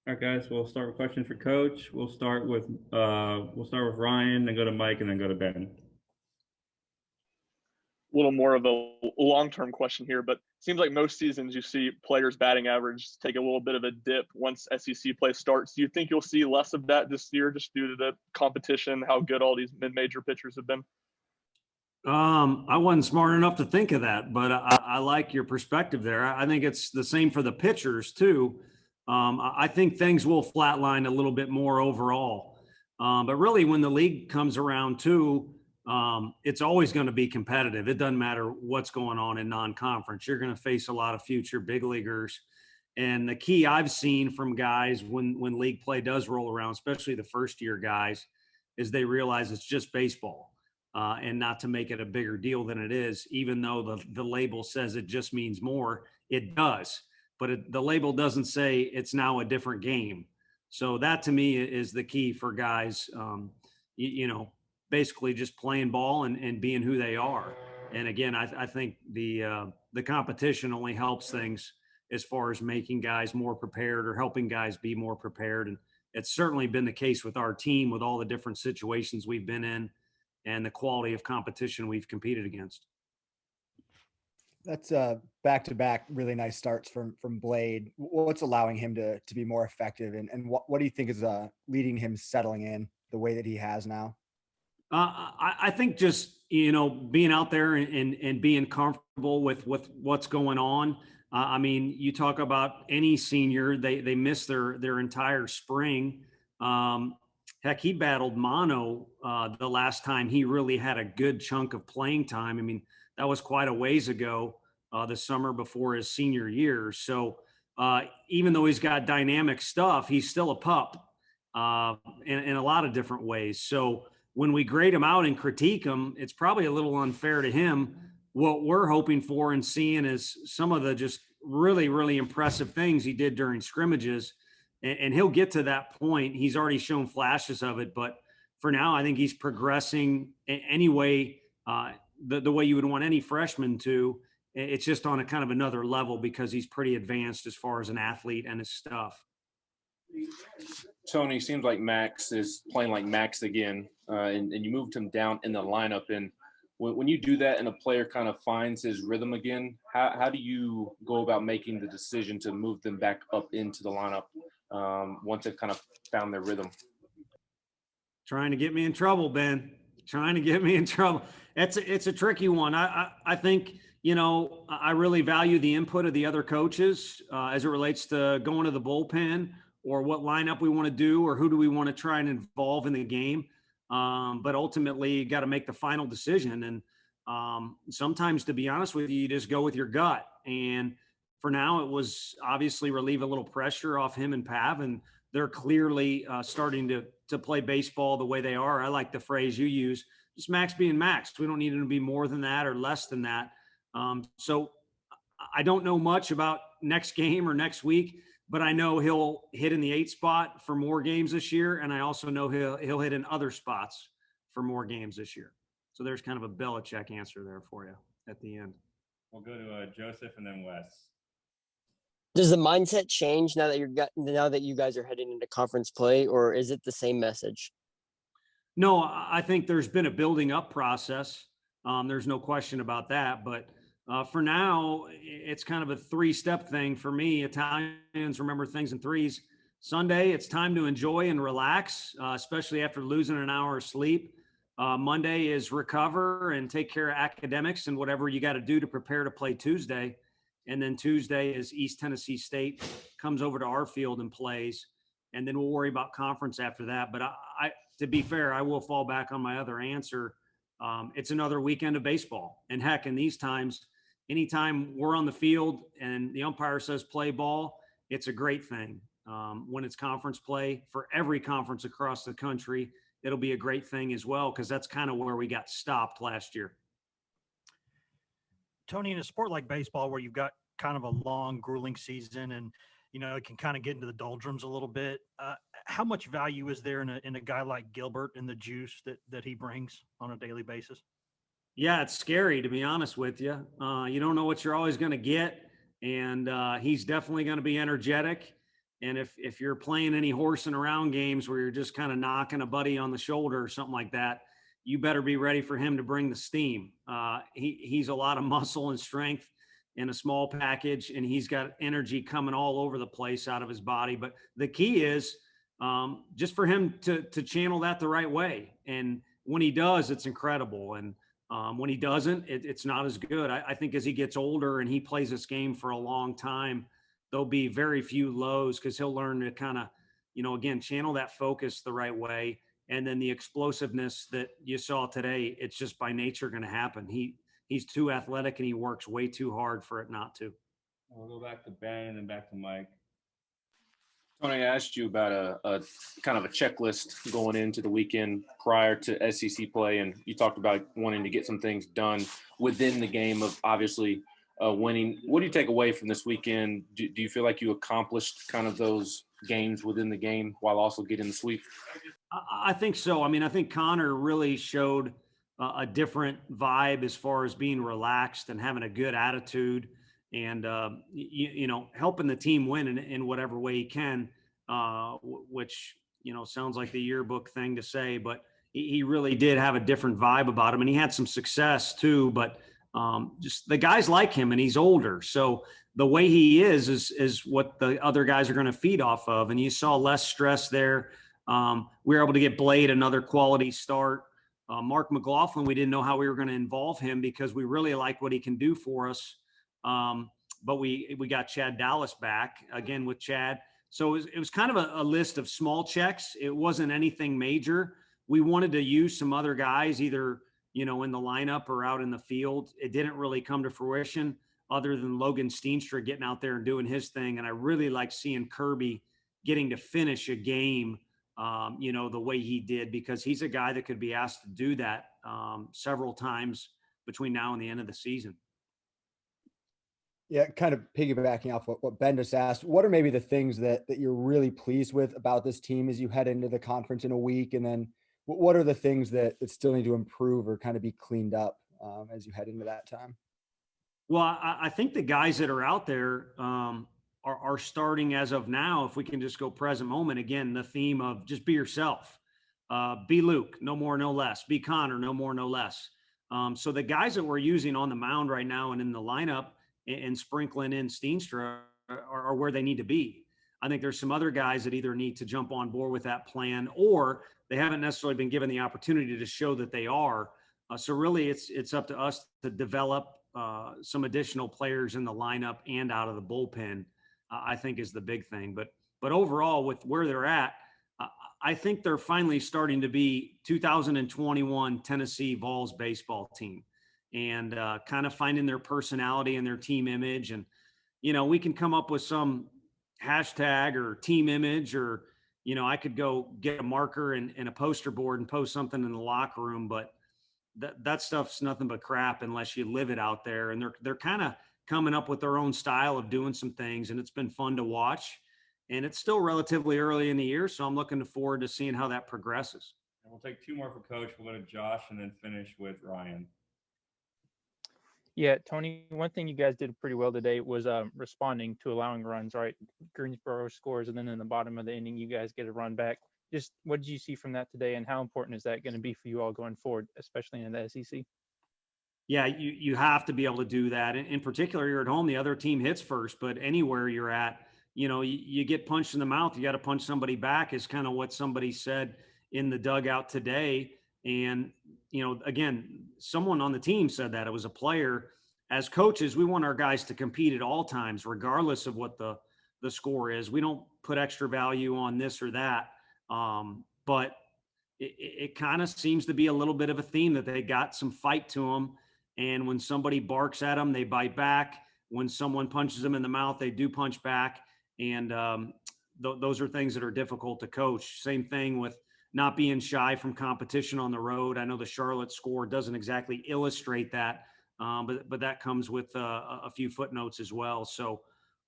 All right, guys. We'll start with questions for Coach. We'll start with Ryan, then go to Mike, and then go to Ben. A little more of a long-term question here, but it seems like most seasons you see players' batting average take a little bit of a dip once SEC play starts. Do you think you'll see less of that this year just due to the competition, how good all these mid-major pitchers have been? I wasn't smart enough to think of that, but I like your perspective there. I think it's the same for the pitchers too. I think things will flatline a little bit more overall. But really, when the league comes around too, it's always going to be competitive. It doesn't matter what's going on in non-conference. You're going to face a lot of future big leaguers. And the key I've seen from guys when league play does roll around, especially the first year guys, is they realize it's just baseball. And not to make it a bigger deal than it is, even though the label says it just means more, it does. But the label doesn't say it's now a different game. So that to me is the key for guys, basically just playing ball and being who they are. And again, I think the competition only helps things as far as making guys more prepared or helping guys be more prepared. And it's certainly been the case with our team with all the different situations we've been in and the quality of competition we've competed against. That's back-to-back really nice starts from Blade. What's allowing him to be more effective, and what do you think is leading him settling in the way that he has now? I think just being out there and being comfortable with what's going on. I mean, you talk about any senior, they miss their entire spring. Heck, he battled mono the last time he really had a good chunk of playing time. I mean, that was quite a ways ago, the summer before his senior year. So even though he's got dynamic stuff, he's still a pup in a lot of different ways. So when we grade him out and critique him, it's probably a little unfair to him. What we're hoping for and seeing is some of the just really, really impressive things he did during scrimmages. And he'll get to that point. He's already shown flashes of it, but for now, I think he's progressing anyway, the way you would want any freshman to. It's just on a kind of another level because he's pretty advanced as far as an athlete and his stuff. Tony, seems like Max is playing like Max again, and you moved him down in the lineup. And when you do that and a player kind of finds his rhythm again, how do you go about making the decision to move them back up into the lineup once they've kind of found their rhythm? Trying to get me in trouble, Ben. Trying to get me in trouble. It's a tricky one. I think, I really value the input of the other coaches as it relates to going to the bullpen or what lineup we want to do or who do we want to try and involve in the game. But ultimately, you got to make the final decision. And sometimes, to be honest with you, you just go with your gut. And for now, it was obviously relieve a little pressure off him and Pav, and they're clearly starting to play baseball the way they are. I like the phrase you use, just Max being Max. We don't need him to be more than that or less than that. So I don't know much about next game or next week, but I know he'll hit in the 8 spot for more games this year, and I also know he'll hit in other spots for more games this year. So there's kind of a Belichick answer there for you at the end. We'll go to Joseph and then Wes. Does the mindset change now that you guys are heading into conference play, or is it the same message? No, I think there's been a building up process. There's no question about that. But for now, it's kind of a 3-step thing for me. Italians remember things in threes. Sunday, it's time to enjoy and relax, especially after losing an hour of sleep. Monday is recover and take care of academics and whatever you got to do to prepare to play Tuesday. And then Tuesday is East Tennessee State comes over to our field and plays. And then we'll worry about conference after that. But I to be fair, I will fall back on my other answer. It's another weekend of baseball. And heck, in these times, anytime we're on the field and the umpire says play ball, it's a great thing. When it's conference play for every conference across the country, it'll be a great thing as well, because that's kind of where we got stopped last year. Tony, in a sport like baseball where you've got kind of a long, grueling season and, it can kind of get into the doldrums a little bit, how much value is there in a guy like Gilbert and the juice that he brings on a daily basis? Yeah, it's scary, to be honest with you. You don't know what you're always going to get. And he's definitely going to be energetic. And if you're playing any horsing around games where you're just kind of knocking a buddy on the shoulder or something like that, you better be ready for him to bring the steam. He's a lot of muscle and strength in a small package, and he's got energy coming all over the place out of his body. But the key is just for him to channel that the right way. And when he does, it's incredible. And when he doesn't, it's not as good. I think as he gets older and he plays this game for a long time, there'll be very few lows because he'll learn to kind of, again, channel that focus the right way. And then the explosiveness that you saw today, it's just by nature going to happen. He's too athletic and he works way too hard for it not to. We'll go back to Ben and then back to Mike. Tony, I asked you about a kind of a checklist going into the weekend prior to SEC play, and you talked about wanting to get some things done within the game of obviously winning. What do you take away from this weekend? Do you feel like you accomplished kind of those games within the game while also getting the sweep? I think so. I mean, I think Connor really showed a different vibe as far as being relaxed and having a good attitude and, helping the team win in whatever way he can, which, sounds like the yearbook thing to say, but he really did have a different vibe about him, and he had some success too, but just the guys like him, and he's older. So the way he is what the other guys are going to feed off of. And you saw less stress there. We were able to get Blade another quality start. Mark McLaughlin, we didn't know how we were going to involve him because we really like what he can do for us. But we got Chad Dallas back again with Chad. So it was kind of a list of small checks. It wasn't anything major. We wanted to use some other guys, either, in the lineup or out in the field. It didn't really come to fruition other than Logan Steenstra getting out there and doing his thing. And I really like seeing Kirby getting to finish a game the way he did, because he's a guy that could be asked to do that several times between now and the end of the season. Yeah, kind of piggybacking off what Ben just asked, what are maybe the things that you're really pleased with about this team as you head into the conference in a week? And then what are the things that still need to improve or kind of be cleaned up as you head into that time? Well, I think the guys that are out there are starting as of now. If we can just go present moment, again, the theme of just be yourself, be Luke, no more, no less, be Connor, no more, no less. So the guys that we're using on the mound right now and in the lineup and sprinkling in Steenstra are where they need to be. I think there's some other guys that either need to jump on board with that plan, or they haven't necessarily been given the opportunity to show that they are. So really it's up to us to develop some additional players in the lineup and out of the bullpen, I think is the big thing. But overall, with where they're at, I think they're finally starting to be 2021 Tennessee Vols baseball team, and kind of finding their personality and their team image. And, we can come up with some hashtag or team image, or, I could go get a marker and a poster board and post something in the locker room, but that stuff's nothing but crap unless you live it out there. And they're kind of coming up with their own style of doing some things, and it's been fun to watch. And it's still relatively early in the year, so I'm looking forward to seeing how that progresses. And we'll take two more for Coach. We'll go to Josh and then finish with Ryan. Yeah, Tony, one thing you guys did pretty well today was responding to allowing runs, right? Greensboro scores, and then in the bottom of the inning, you guys get a run back. Just what did you see from that today, and how important is that going to be for you all going forward, especially in the SEC? Yeah, you have to be able to do that. In particular, you're at home, the other team hits first, but anywhere you're at, you get punched in the mouth, you got to punch somebody back, is kind of what somebody said in the dugout today. And, again, someone on the team said that. It was a player. As coaches, we want our guys to compete at all times, regardless of what the score is. We don't put extra value on this or that. But it kind of seems to be a little bit of a theme that they got some fight to them. And when somebody barks at them, they bite back. When someone punches them in the mouth, they do punch back. And those are things that are difficult to coach. Same thing with not being shy from competition on the road. I know the Charlotte score doesn't exactly illustrate that, but that comes with a few footnotes as well. So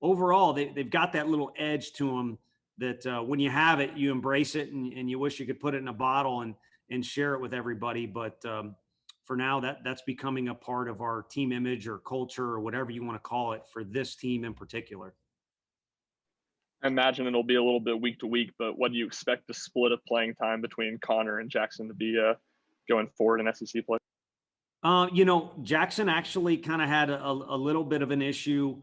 overall, they've got that little edge to them that when you have it, you embrace it, and you wish you could put it in a bottle and share it with everybody. But for now, that's becoming a part of our team image or culture or whatever you want to call it for this team in particular. I imagine it'll be a little bit week to week, but what do you expect the split of playing time between Connor and Jackson to be going forward in SEC play? Jackson actually kind of had a little bit of an issue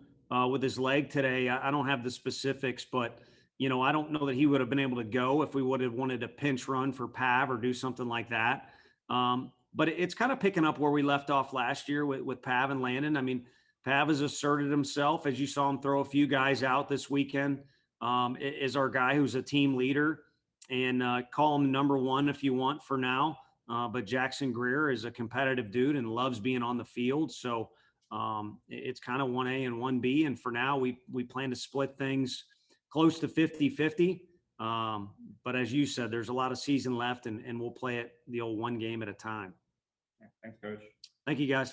with his leg today. I don't have the specifics, but I don't know that he would have been able to go if we would have wanted to pinch run for Pav or do something like that. But it's kind of picking up where we left off last year with Pav and Landon. I mean, Pav has asserted himself, as you saw him throw a few guys out this weekend, is our guy who's a team leader, and call him number one if you want for now. But Jackson Greer is a competitive dude and loves being on the field. So it's kind of 1A and 1B. And for now, we plan to split things close to 50-50. But as you said, there's a lot of season left, and we'll play it the old one game at a time. Thanks, Coach. Thank you, guys.